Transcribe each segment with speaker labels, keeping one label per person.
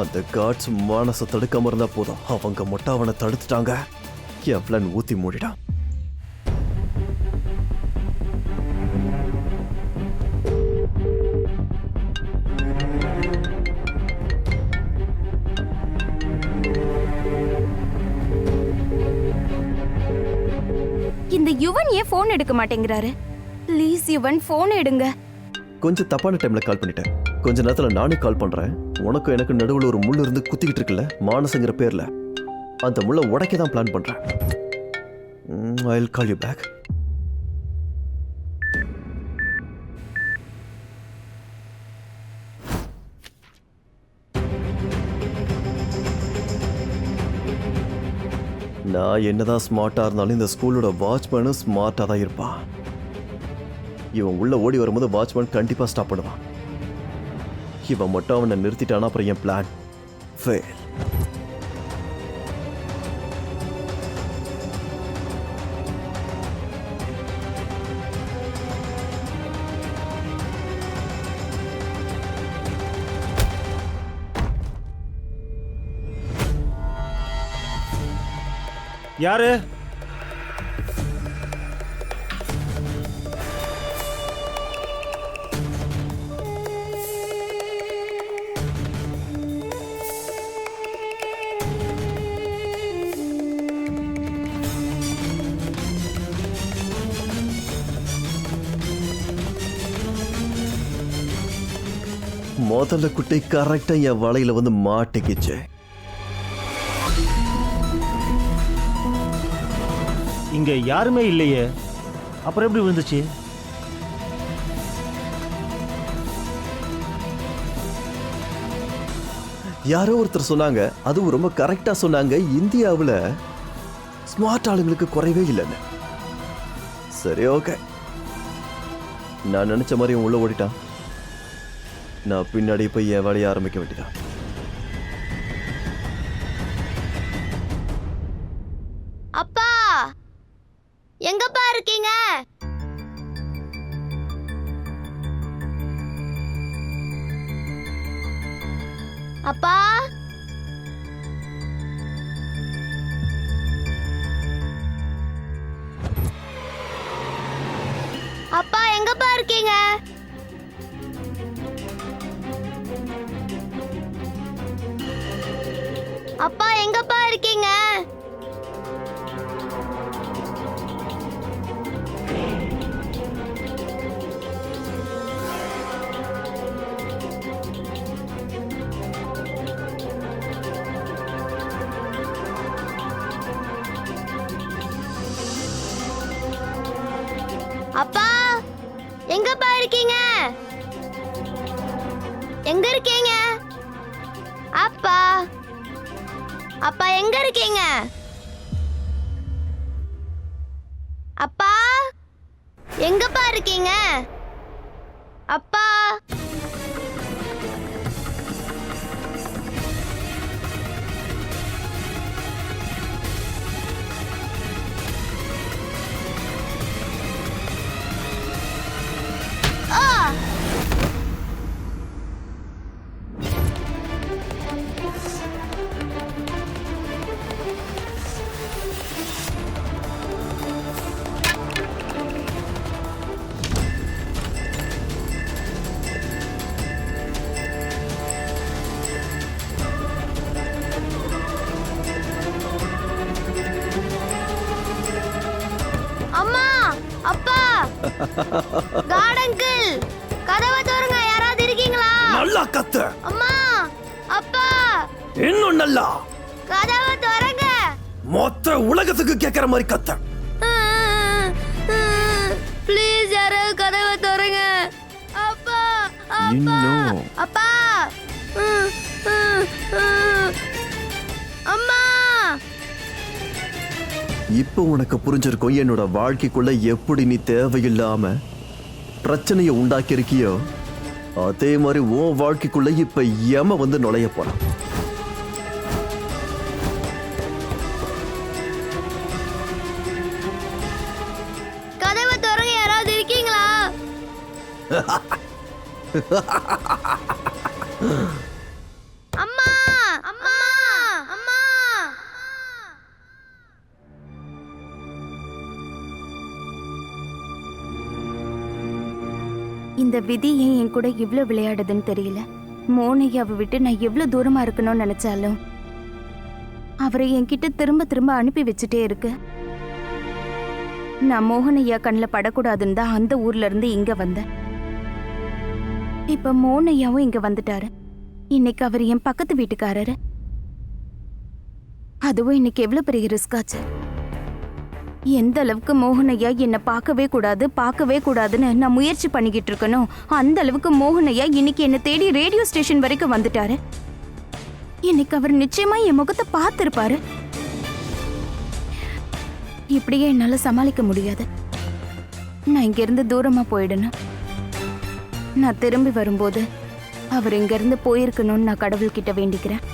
Speaker 1: அந்த காட்ஸ் மானச தடுக்காம இருந்தா போதும், அவங்க மட்டும் அவனை தடுத்துட்டாங்க, என் பிளான் ஊத்தி மூடிடான்.
Speaker 2: இந்த யுவன் ஏன் போன் எடுக்க மாட்டேங்கிறாரு? ப்ளீஸ் யுவன் போன் எடுங்க.
Speaker 1: கொஞ்சம் தப்பான டைம்ல கால் பண்ணிட்டேன். கொஞ்ச நேரத்துல நானே கால் பண்றேன். உனக்கும் எனக்கு நடுவுல ஒரு முள் இருந்து குத்திக்கிட்டு இருக்குல்ல, மானசங்கிற பேர்ல, அந்த முள்ள உடைக்க தான் பிளான் பண்றேன். I'll call you back. நான் என்னதான் ஸ்மார்ட்டா இருந்தாலும் இந்த ஸ்கூலோட வாட்ச்மேனும் ஸ்மார்ட்டா தான் இருப்பான். இவன் உள்ள ஓடி வரும்போது வாட்ச்மேன் கண்டிப்பா ஸ்டாப் பண்ணுவான். இவன் மட்டும் அவனை நிறுத்திட்டானா அப்புறம் என் பிளான் ஃபெயில்.
Speaker 3: யாரு?
Speaker 1: முதல்ல குட்டை கரெக்டா என் வலையில வந்து மாட்டிக்கிச்சு.
Speaker 3: இங்க யாருமே இல்லையே, அப்புறம் எப்படி விழுந்துச்சு?
Speaker 1: யாரோ ஒருத்தர் சொன்னாங்க, அதுவும் ரொம்ப கரெக்டா சொன்னாங்க, இந்தியாவில் ஸ்மார்ட் ஆளுங்களுக்கு குறைவே இல்லைன்னு. சரி, ஓகே, நான் நினைச்ச மாதிரி உள்ள ஓடிட்டான். நான் பின்னாடி போய் என் வேலையை ஆரம்பிக்க வேண்டியதான்.
Speaker 4: அப்பா, எங்கப்பா இருக்கீங்க? அப்பா, அப்பா எங்கப்பா இருக்கீங்க? அப்பா எங்கப்பா இருக்கீங்க? அப்பா எங்கப்பா இருக்கீங்க? எங்க இருக்கீங்க? அப்பா, அப்பா எங்க இருக்கீங்க? அப்பா எங்கப்பா இருக்கீங்க? அப்பா, அம்மா, அப்பா, காட் அங்கிள், கதவை திறங்க, யாராவது இருக்கீங்களா?
Speaker 1: நல்லா கத்து.
Speaker 4: அம்மா, அப்பா,
Speaker 1: இன்னும் நல்லா
Speaker 4: கதவை திறங்க.
Speaker 1: மொத்த உலகத்துக்கு கேட்கிற மாதிரி கத்த.
Speaker 4: ப்ளீஸ் யாராவது கதவை திறங்க. அப்பா, அப்பா,
Speaker 1: இன்னும்.
Speaker 4: அப்பா, அம்மா.
Speaker 1: இப்போ உனக்கு புரிஞ்சிருக்கும் என்னோட வாழ்க்கைக்குள்ள எப்படி நீ தேவையில்லாம பிரச்சனையை உண்டாக்கி இருக்கியோ, அதே மாதிரி உன் வாழ்க்கைக்குள்ள இப்ப யம வந்து நுழைய போறான்.
Speaker 4: கதவை திறங்க, யாராவது இருக்கீங்களா? அம்மா.
Speaker 2: இந்த விதி ஏன் என் கூட இவ்ளோ விளையாடுதுன்னு தெரியல. மோனையாவை விட்டு நான் எவ்வளவு தூரமா இருக்கணும்னு நினைச்சாலும் அவரை என்கிட்ட திரும்ப திரும்ப அனுப்பி வச்சுட்டே இருக்கு. நான் மோகனையா கண்ணில் படக்கூடாதுன்னு தான் அந்த ஊர்ல இருந்து இங்க வந்தேன். இப்ப மோனையாவும் இங்க வந்துட்டாரு. இன்னைக்கு அவர் என் பக்கத்து வீட்டுக்காரரு. அதுவும் இன்னைக்கு எவ்வளவு பெரிய ரிஸ்க் ஆச்சு. எந்த அளவுக்கு மோகனையா என்னை பார்க்கவே கூடாதுன்னு நான் முயற்சி பண்ணிக்கிட்டு இருக்கணும், அந்த அளவுக்கு மோகனையா இன்னைக்கு என்னை தேடி ரேடியோ ஸ்டேஷன் வரைக்கும் வந்துட்டாரு. இன்னைக்கு அவர் நிச்சயமா என் முகத்தை பார்த்திருப்பாரு. இப்படியே என்னால சமாளிக்க முடியாது. நான் இங்க இருந்து தூரமா போயிடணும். நான் திரும்பி வரும்போது அவர் இங்க இருந்து போயிருக்கணும்னு நான் கடவுள்கிட்ட வேண்டிக்கிறேன்.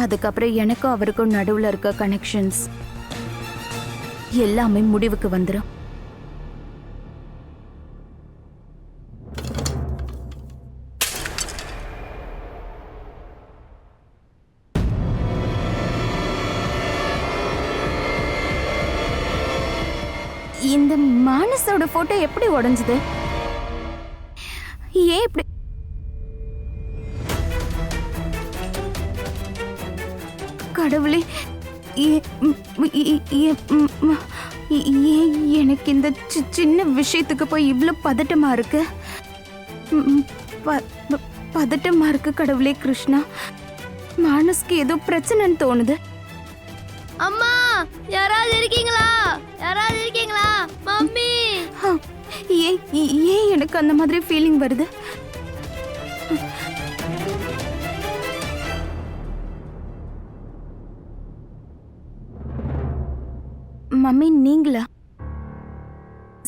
Speaker 2: அதுக்கப்புறம் எனக்கும் அவருக்கும் நடுவுல இருக்க கனெக்ஷன்ஸ் எல்லாமே முடிவுக்கு வந்துடும். இந்த மானஸோட போட்டோ எப்படி உடைஞ்சது? ஏன் இப்படி? கடவுளே, எனக்கு இந்த சின்ன விஷயத்துக்கு போய் இவ்ளோ பதட்டமா இருக்கு. பதட்டமா இருக்கு கடவுளே கிருஷ்ணா. மானஸ்க்கு ஏதோ பிரச்சனைன்னு தோணுது.
Speaker 4: அம்மா, யாராவது இருக்கீங்களா? யாராவது இருக்கீங்களா? மம்மி.
Speaker 2: ஏன் எனக்கு அந்த மாதிரி ஃபீலிங் வருது? மம்மி, நீங்களா?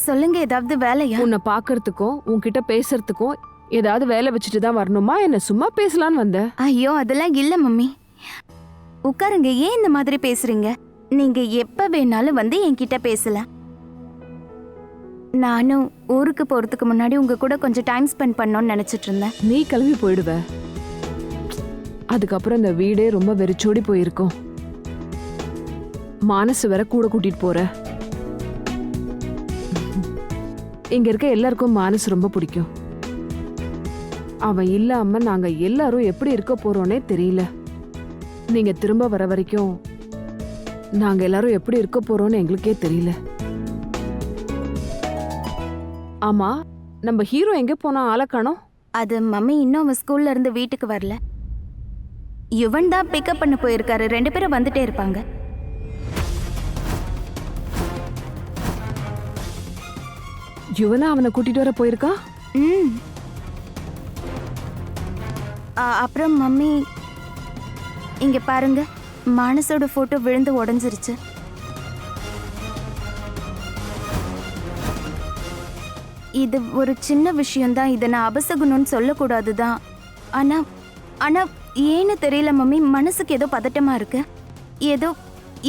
Speaker 2: சொல்லுங்க, ஏதாவது வேலையா?
Speaker 5: உன்னை பாக்குறதுக்கும் உன்கிட்ட பேசுறதுக்கும் ஏதாவது வேலை வச்சுட்டு தான் வரணுமா? என்ன சும்மா பேசலான்னு வந்த?
Speaker 2: ஐயோ, அதெல்லாம் இல்ல மம்மி. உட்காருங்க. ஏன் இந்த மாதிரி பேசுறீங்க? நீங்க எப்ப வேணாலும் வந்து என்கிட்ட பேசலாம். நானும் ஊருக்கு போறதுக்கு முன்னாடி உங்க கூட கொஞ்சம் டைம் ஸ்பெண்ட் பண்ணணும்னு நினைச்சிட்டு இருந்தேன்.
Speaker 5: நீ கிளம்பி போயிடுவ. அதுக்கப்புறம் இந்த வீடே ரொம்ப வெறிச்சோடி போயிருக்கும். மானசு வேற கூட கூட்டிட்டு போற. இங்க இருக்க எல்லாருக்கும் மானசு ரொம்ப பிடிக்கும். அவன் இல்லாம நாங்க எல்லாரும் எப்படி இருக்க போறோன்னே தெரியல. நீங்க திரும்ப வர வரைக்கும் நாங்க எல்லாரும் எப்படி இருக்க போறோம்னு எங்களுக்கே தெரியல. ஆமா, நம்ம ஹீரோ எங்க போனா? ஆளை காணோம்.
Speaker 2: அது மம்மி, இன்னும் அவன் ஸ்கூல்ல இருந்து வீட்டுக்கு வரல. யுவன் தான் பிக்கப் பண்ண போயிருக்காரு. 2 பேரும் வந்துட்டே இருப்பாங்க.
Speaker 5: யுவனா அவனை கூட்டிட்டு வர போயிருக்கா?
Speaker 2: ம். அப்புறம் மம்மி, இங்க பாருங்க, மானஸோட போட்டோ விழுந்து உடைஞ்சிருச்சு. இது ஒரு சின்ன விஷயம்தான். இதை நான் அபசகுணம்னு சொல்லக்கூடாதுதான். ஆனா ஆனா ஏன்னு தெரியல மம்மி, மனசுக்கு ஏதோ பதட்டமா இருக்கு. ஏதோ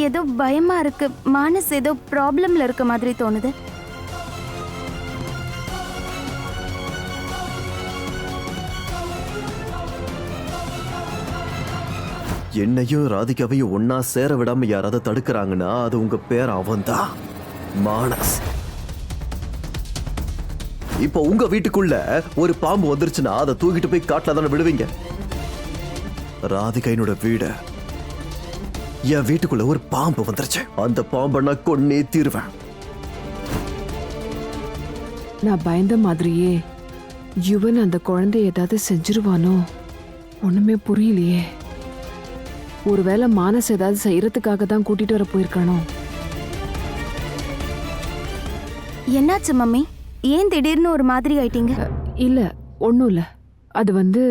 Speaker 2: ஏதோ பயமா இருக்கு. மானஸ் ஏதோ ப்ராப்ளம்ல இருக்க மாதிரி தோணுது.
Speaker 1: என்னையும் ராதிகாவையும் ஒன்னா சேர விடாம யாராவது தடுக்கிறாங்கன்னா அது உங்க பேர் அவன்தான், மானஸ். இப்ப உங்க வீட்டுக்குள்ள ஒரு பாம்பு வந்துருச்சுன்னா அதை தூக்கிட்டு போய் காட்டுல தானே விடுவீங்க? ராதிகா என்னோட வீடு, என் வீட்டுக்குள்ள ஒரு பாம்பு வந்துருச்சு. அந்த பாம்பை நான் கொன்னே தீருவேன்.
Speaker 5: நான் பயந்த மாதிரியே யுவன் அந்த குழந்தைய ஏதாவது செஞ்சிருவானோ? ஒண்ணுமே புரியலையே. ஒருவேளை மானஸ் ஏதாவது செய்யறதுக்காக தான் கூட்டிட்டு வர போயிருக்கானோ?
Speaker 2: என்னாச்சு மம்மி? ஏன் திடீர்னு ஒரு மாதிரி ஆயிட்டீங்க?
Speaker 5: இல்ல, ஒன்றும் இல்லை. அது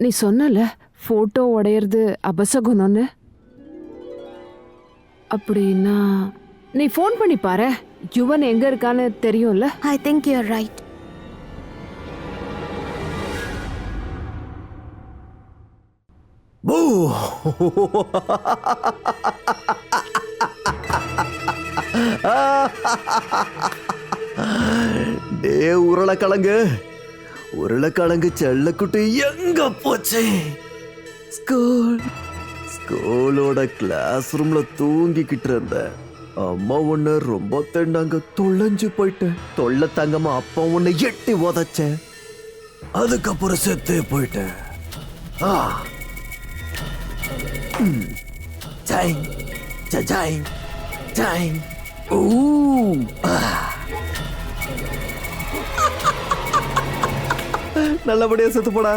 Speaker 5: நீ சொன்னல போட்டோ உடையிறது அபசகுணம்னு. அப்படின்னா நீ ஃபோன் பண்ணி பாரு. யுவன் எங்க இருக்கான்னு தெரியும்ல.
Speaker 2: I think you are right.
Speaker 1: டே உருளைக்கிழங்கு செல்லக்குட்டி எங்க போச்சு? ஸ்கூலோட கிளாஸ் ரூம்ல தூங்கிக்கிட்டு இருந்த. அம்மா உன்னை ரொம்ப தெண்டாங்க தொலைஞ்சு போயிட்டேன். தொல்லை தங்கம்மா அப்பா உன்னை எட்டி உதச்சேன். அதுக்கப்புறம் செத்தே போயிட்டேன். ஆ. Time time time. ஊ. ஆ. நல்லபடியா செத்து போடா.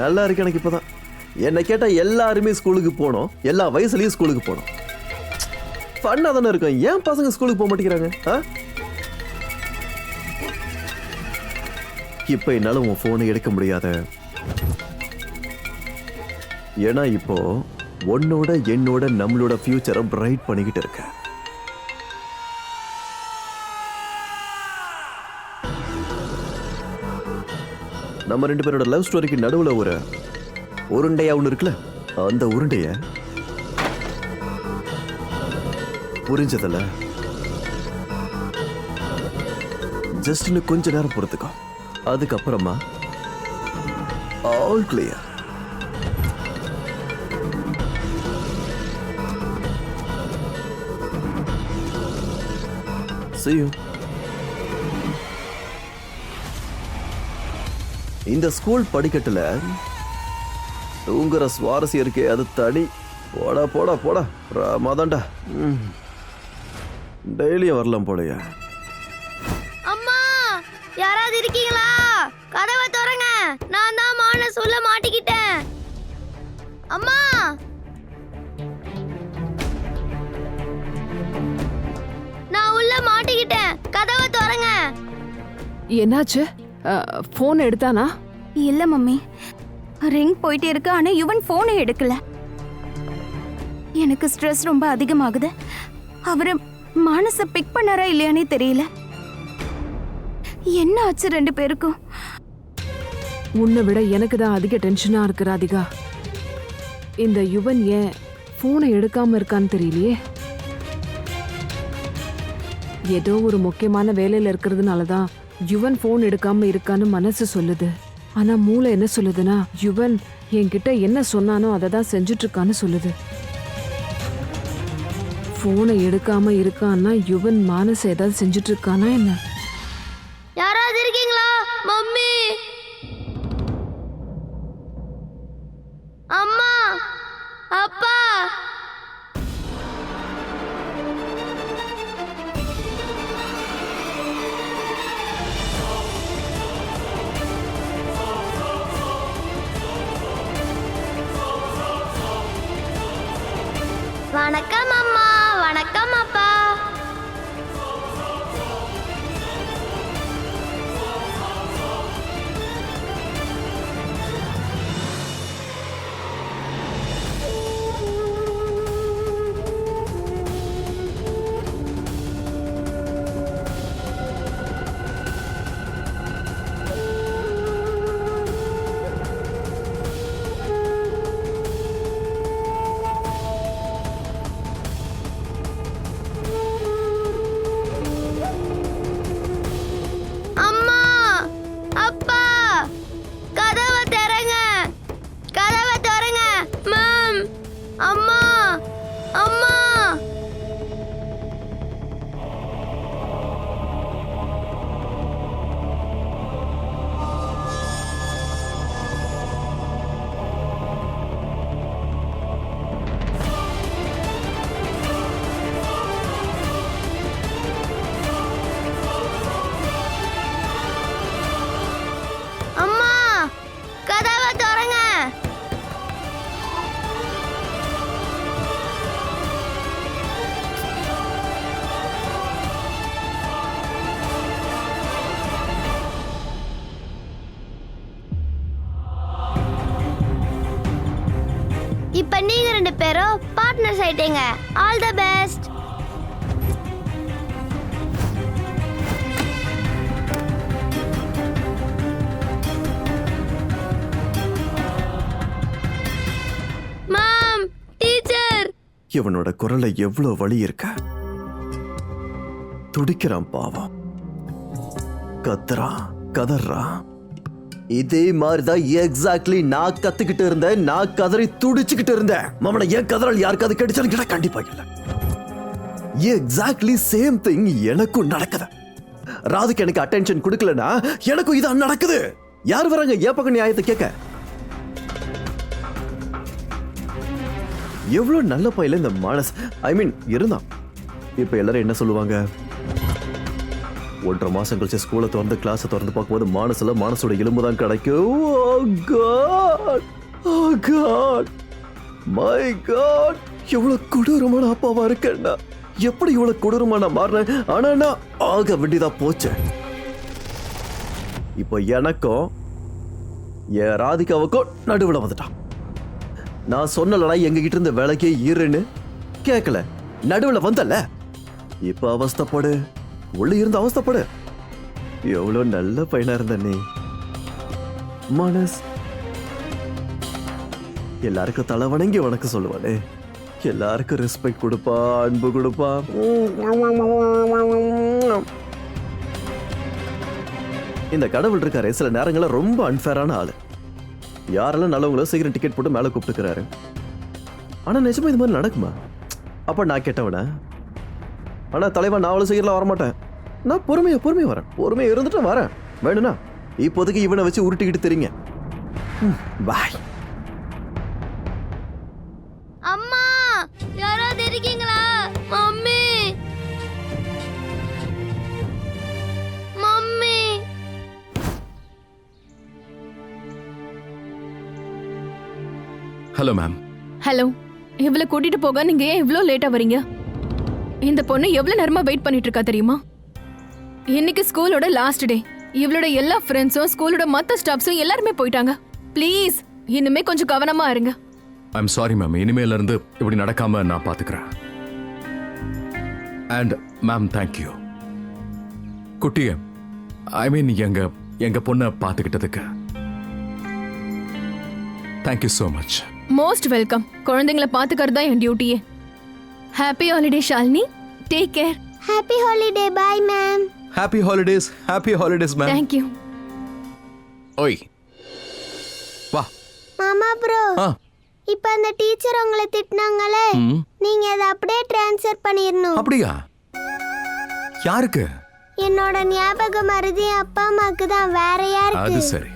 Speaker 1: நல்லா இருக்கு எனக்கு இப்பதான். என்னை கேட்டா எல்லாருமே ஸ்கூலுக்கு போனோம், எல்லா வயசுலயும் ஸ்கூலுக்கு போனோம். ஃபன்னா தானே இருக்கும். ஏன் பசங்க ஸ்கூலுக்கு போக மாட்டேங்கிறாங்க? இப்ப என்னால உன் போனை எடுக்க முடியாத. ஏன்னா இப்போ உன்னோட என்னோட நம்மளோட ஃபியூச்சரை பிரைட் பண்ணிக்கிட்டு இருக்க. நம்ம ரெண்டு பேரோட லவ் ஸ்டோரிக்கு நடுவுல ஒரு உருண்டையா ஒண்ணு இருக்குல்ல, அந்த உருண்டைய புரிஞ்சதில்ல. ஜஸ்ட் இன்னும் கொஞ்ச நேரம் பொறுத்துக்கோ. அதுக்கப்புறமா ஆல் கிளியர். See you. இந்த ஸ்கூல் படிக்கட்டுல தூங்குற சுவாரஸ்யம் இருக்கே, அது தனி. போடா போடா போடா ராமாதாண்டா. டெய்லியும் வரலாம் போலையா?
Speaker 4: அம்மா யாராவது இருக்கீங்களா? கதவை திறங்க. நான் தான் மானஸ் உள்ள மாட்டிக்கிட்டேன். அம்மா நான் உள்ள மாட்டிக்கிட்டேன். கதவை திறங்க.
Speaker 5: என்னாச்சு? போன் எடுத்தானா?
Speaker 2: இல்ல மம்மி, ரிங் போயிட்டே இருக்கு. ஆனா யுவன் போனை எடுக்கல. எனக்கு ஸ்ட்ரெஸ் ரொம்ப அதிகமாகுது. அவரு மானச பிக் பண்ணாரா இல்லையானே தெரியல. என்ன ஆச்சு ரெண்டு பேருக்கும்?
Speaker 5: உன்னை விட எனக்கு தான் அதிக டென்ஷனா இருக்கு ராதிகா. இந்த யுவன் ஏன் போனை எடுக்காம இருக்கான்னு தெரியலையே. ஏதோ ஒரு முக்கியமான வேலையில இருக்கிறதுனால தான் யுவன் போன் எடுக்காம இருக்கான்னு மனசு சொல்லுது. ஆனா மூளை என்ன சொல்லுதுன்னா, யுவன் என்கிட்ட என்ன சொன்னானோ அதை தான் செஞ்சுட்டு இருக்கான்னு சொல்லுது. போனை எடுக்காம இருக்கான்னா யுவன் மானச ஏதாவது செஞ்சுட்டு இருக்கானா என்ன?
Speaker 4: யாராவது இருக்கீங்களா? மம்மி, அம்மா, அப்பா. வணக்கம் அம்மா. வணக்கம் அப்பா. இப்ப நீங்க ரெண்டு பேரும் பார்ட்னர்ஸ் ஆயிட்டீங்க. All the best. Ma'am, teacher.
Speaker 1: இவனோட குரல்ல எவ்வளவு வலி இருக்க. துடிக்கிறான் பாவம். கத்துறான், கதறான். இதே மாதிரிதான் எக்ஸாக்ட்லி நான் கத்துக்கிட்டு இருந்தேன். நான் கதறி துடிச்சுக்கிட்டு இருந்தேன். மாமன ஏன் கதறல் யாருக்காவது கிடைச்சாலும் கண்டிப்பா இல்ல. எக்ஸாக்ட்லி சேம் திங் எனக்கும் நடக்குது. ராதுக்கு எனக்கு அட்டென்ஷன் கொடுக்கலனா எனக்கும் இதான் நடக்குது. யார் வராங்க ஏன் பக்கம் நியாயத்தை கேட்க? எவ்வளவு நல்ல பையல இந்த மானஸ், ஐ மீன் இருந்தான். இப்ப எல்லாரும் என்ன சொல்லுவாங்க? 1.5 மாசம் கழிச்சு ஸ்கூலை திறந்து கிளாஸை திறந்து பார்க்கும்போது மானசோட எலும்பு தான் கிடைக்கும். Oh God! Oh God! My God! எவ்வளவு கொடூரமான அப்பாவா இருக்கேன்னா, எப்படி இவ்வளவு கொடூரமான மாறினேன். ஆனா நான் ஆக வேண்டியதா போச்சு. இப்போ எனக்கும் என் ராதிகாவுக்கும் நடுவில் வந்துட்டான். நான் சொன்னலடா எங்க கிட்ட இருந்த வேலைக்கே இருன்னு, கேட்கல, நடுவில் வந்தல. இப்ப அவஸ்தப்படு, உள்ள இருந்து அவஸ்தப்படு. எவ்வளவு நல்ல பையனா இருந்த நீ மானஸ். எல்லாருக்கும் தலை வணங்கி வணக்கம் சொல்லுவானே, எல்லாருக்கும் ரெஸ்பெக்ட் கொடுப்பா, அன்பு கொடுப்பா. இந்த கடவுள் இருக்காரு சில நேரங்களில் ரொம்ப அன்ஃபேரான ஆளு. யாரெல்லாம் நல்லவங்களோ சீக்கிரம் டிக்கெட் போட்டு மேலே கூப்பிட்டுக்கிறாரு. ஆனா நிஜமா இது மாதிரி நடக்குமா? அப்ப நான் கேட்டவன. ஆனா தலைவன் நான் அவ்வளவு சீக்கிரம் வரமாட்டேன். நான் பொறுமையா வரேன். பொறுமையா இருந்துட்டு வரேன். வேணும்னா இப்போதைக்கு இவனை வச்சு உருட்டிக்கிட்டு தெரியுங்க. பாய்.
Speaker 4: அம்மா, யாராவது இருக்கீங்களா? Mummy, mummy.
Speaker 6: Hello ma'am.
Speaker 7: Hello, இவளை கூட்டிட்டு போக நீங்க ஏன் இவ்ளோ லேட்டா வரீங்க? இந்த பொண்ணு எவ்வளவு நேரமா வெயிட் பண்ணிட்டு இருக்கா தெரியுமா? இன்னைக்கு ஸ்கூலோட லாஸ்ட் டே. இவளோட எல்லா ஃப்ரெண்ட்ஸும் ஸ்கூலோட மத்த ஸ்டாஃப்ஸும் எல்லாருமே போயிட்டாங்க. ப்ளீஸ் இனிமே கொஞ்சம் கவனமா இருங்க.
Speaker 6: I'm sorry ma'am. இனிமேல இருந்து இப்படி நடக்காம நான் பாத்துக்கிறேன். And ma'am thank you. குட்டிய ஐ மீன் எங்க பொண்ணை பாத்துக்கிட்டதுக்கு thank you so much.
Speaker 7: Most welcome. குழந்தைங்களை பாத்துக்கிறது தான் என் டியூட்டியே. Happy holiday Shalini. Take care.
Speaker 4: Happy holiday. Bye ma'am.
Speaker 6: Happy holidays ma'am.
Speaker 7: Thank you.
Speaker 6: ஓய் வா.
Speaker 4: மாமா ப்ரோ,
Speaker 6: ஆ
Speaker 4: இப்ப அந்த டீச்சர் உங்களை திட்டினாங்களே, நீங்க அதை அப்படியே ட்ரான்ஸ்ஃபர் பண்ணிரணும்.
Speaker 6: அப்படியா? யாருக்கு?
Speaker 4: என்னோட ஞாபக மருதி அப்பா அம்மாக்கு தான், வேற யாருக்கு?
Speaker 6: அது சரி.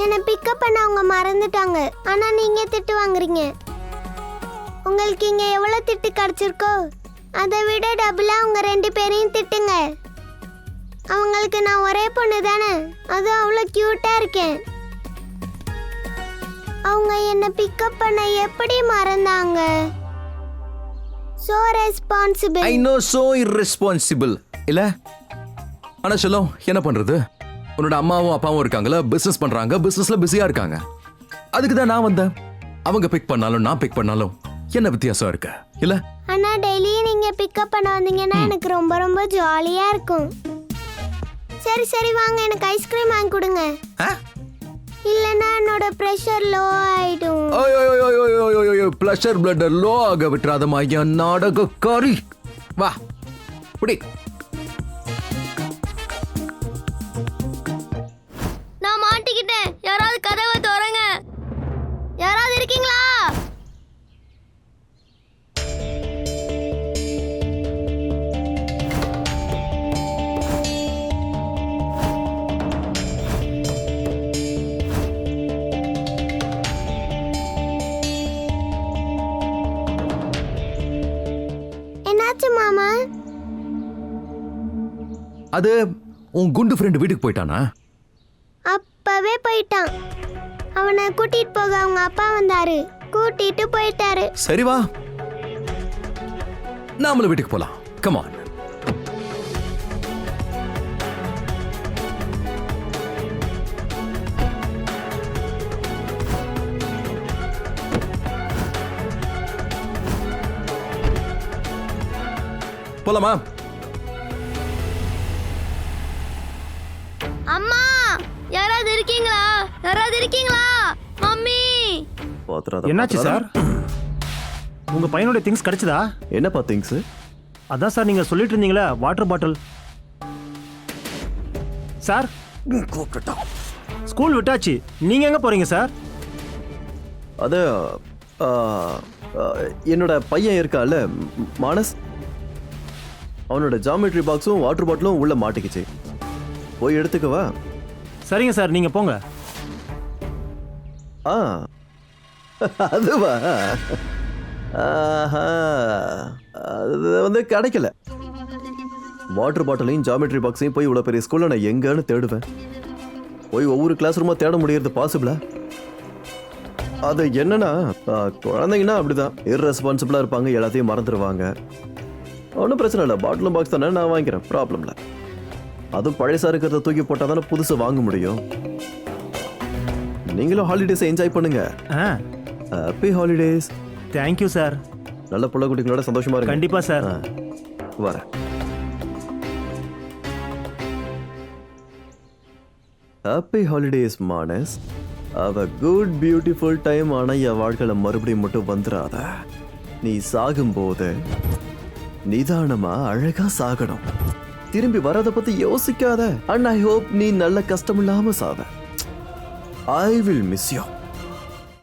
Speaker 4: என்னை பிக்கப் பண்ண அவங்க மறந்துட்டாங்க. ஆனா நீங்க திட்டு வாங்குறீங்க. உங்களுக்கு இங்க எவ்வளவு திட்டு கிடைச்சிருக்கோ அதை விட டபுளா உங்க 2 பேரையும் திட்டுங்க. அவங்களுக்கு நான் ஒரே பொண்ணு தானே, அது அவ்வளவு கியூட்டா இருக்கேன். அவங்க என்ன பிக்கப் பண்ண எப்படி மறந்தாங்க? So responsible.
Speaker 6: I know, so irresponsible இல்ல? ஆனா சொல்லும் என்ன பண்றது? உன்னோட அம்மாவும் அப்பாவும் இருக்காங்களா, பிசினஸ் பண்றாங்க, பிசினஸ்ல பிஸியா இருக்காங்க. அதுக்கு தான் நான் வந்தேன். அவங்க பிக் பண்ணாலும் நான் பிக் பண்ணாலும் என்ன வித்தியாசம் இருக்கு இல்ல?
Speaker 4: ஆனா டெய்லி நீங்க பிக்கப் பண்ண வந்தீங்கன்னா எனக்கு ரொம்ப ரொம்ப ஜாலியா இருக்கும். சரி வாங்க, எனக்கு ஐஸ்கிரீம் வாங்கி கொடுங்க. இல்லனா என்னோட பிரஷர் லோ ஆயிடும்.
Speaker 6: ஐயோ பிரஷர் பிளட் லோ ஆக விட்டுறாதமா என் நாடகக்காரி. வா புடி.
Speaker 4: நான் மாட்டிக்கிட்டேன். யாராவது கதவை திறங்க. யாராவது இருக்கீங்களா? என்னாச்சு மாமா?
Speaker 6: அது உன் குண்டு ஃப்ரெண்ட் வீட்டுக்கு போயிட்டானா?
Speaker 4: அப்பவே போயிட்டான். அவனை கூட்டிட்டு போக அவங்க அப்பா வந்தாரு, கூட்டிட்டு போயிட்டாரு.
Speaker 6: சரி வா, நாமளும் வீட்டுக்கு போலாம். Come on. போலாமா?
Speaker 4: அம்மா, யாராவது இருக்கீங்களா? யாராவது இருக்கீங்களா? மம்மி.
Speaker 3: என்னாச்சு சார்? உங்க பையனோட திங்ஸ் கிடைச்சதா?
Speaker 1: என்னப்பா திங்ஸ்?
Speaker 3: அதான் சார் நீங்க சொல்லிட்டு இருந்தீங்களே, வாட்டர் பாட்டில். சார் ஸ்கூல் விட்டாச்சு, நீங்க எங்க போறீங்க சார்?
Speaker 1: அது என்னோட பையன் இருக்கால மானஸ், அவனோட ஜாமெட்ரி பாக்ஸும் வாட்டர் பாட்டிலும் உள்ள மாட்டிக்கிச்சு. போய் எடுத்துக்கவா?
Speaker 3: சரிங்க சார், நீங்க போங்க.
Speaker 1: ஆ அதுவா? ஆஹா, அது கிடைக்கல. வாட்டர் பாட்டிலையும் ஜாமெட்ரி பாக்ஸையும் போய் இவ்வளோ பெரிய ஸ்கூலில் நான் எங்கன்னு தேடுவேன். போய் ஒவ்வொரு கிளாஸ் ரூமாக தேட முடியறது பாசிபிளா? அது என்னன்னா, குழந்தைங்கன்னா அப்படிதான் இர்ரெஸ்பான்சிபிளாக இருப்பாங்க, எல்லாத்தையும் மறந்துடுவாங்க. ஒன்றும் பிரச்சனை இல்லை, பாட்டிலும் பாக்ஸ் தானே, நான் வாங்கிக்கிறேன், ப்ராப்ளம் இல்லை. அதுவும் பழசா இருக்கிறத தூக்கி போட்டால் தானே புதுசு வாங்க முடியும். நீங்களும் ஹாலிடேஸை என்ஜாய் பண்ணுங்க. Happy holidays.
Speaker 3: Thank you sir.
Speaker 1: நல்ல புள்ள குட்டிகளோட சந்தோஷமா இருக்கு.
Speaker 3: கண்டிப்பா சார்.
Speaker 1: வரேன். Happy holidays Manas. அவ குட் பியூட்டிஃபுல் டைம். ஆனா என் வாழ்க்கையில மறுபடியும் மட்டும் வந்துடாத. நீ சாகும்போது நிதானமா அழகா சாகணும். திரும்பி வரத பத்தி யோசிக்காத. அண்ட் ஐ ஹோப் நீ நல்ல கஷ்டம் இல்லாம சாவ. I will miss you.